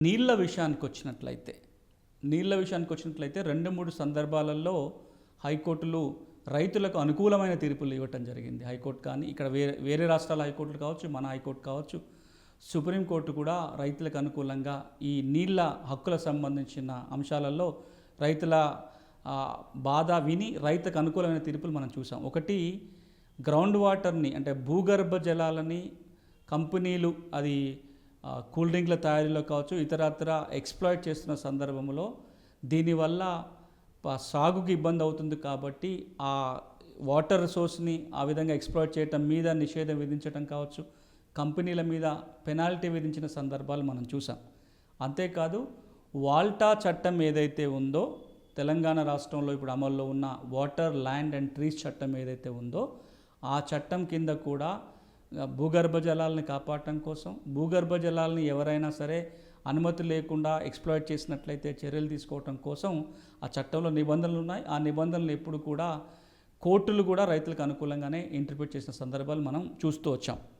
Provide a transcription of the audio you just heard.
నీళ్ళ విషయానికొచ్చినట్లయితే 2-3 సందర్భాలలో హైకోర్టులు రైతులకు అనుకూలమైన తీర్పులు ఇవ్వటం జరిగింది. హైకోర్టు కానీ ఇక్కడ వేరే రాష్ట్రాల హైకోర్టులు కావచ్చు, మన హైకోర్టు కావచ్చు, సుప్రీంకోర్టు కూడా రైతులకు అనుకూలంగా ఈ నీళ్ళ హక్కులకు సంబంధించిన అంశాలలో రైతుల బాధ విని రైతులకు అనుకూలమైన తీర్పులు మనం చూసాం. ఒకటి, గ్రౌండ్ వాటర్ని అంటే భూగర్భ జలాలని కంపెనీలు అది కూల్ డ్రింక్ల తయారీలో కావచ్చు, ఇతరత్ర ఎక్స్‌ప్లాయిట్ చేస్తున్న సందర్భంలో దీనివల్ల సాగుకి ఇబ్బంది అవుతుంది కాబట్టి ఆ వాటర్ సోర్స్ని ఆ విధంగా ఎక్స్‌ప్లాయిట్ చేయటం మీద నిషేధం విధించడం కావచ్చు, కంపెనీల మీద పెనాల్టీ విధించిన సందర్భాలు మనం చూసాం. అంతేకాదు, వాల్టా చట్టం ఏదైతే ఉందో, తెలంగాణ రాష్ట్రంలో ఇప్పుడు అమల్లో ఉన్న వాటర్, ల్యాండ్ అండ్ ట్రీస్ చట్టం ఏదైతే ఉందో ఆ చట్టం కింద కూడా భూగర్భ జలాలను కాపాడటం కోసం, భూగర్భ జలాలని ఎవరైనా సరే అనుమతి లేకుండా ఎక్స్‌ప్లాయిట్ చేసినట్లయితే చర్యలు తీసుకోవటం కోసం ఆ చట్టంలో నిబంధనలు ఉన్నాయి. ఆ నిబంధనలు ఎప్పుడు కూడా కోర్టులు కూడా రైతులకు అనుకూలంగానే ఇంటర్ప్రిట్ చేసిన సందర్భాలు మనం చూస్తూ వచ్చాం.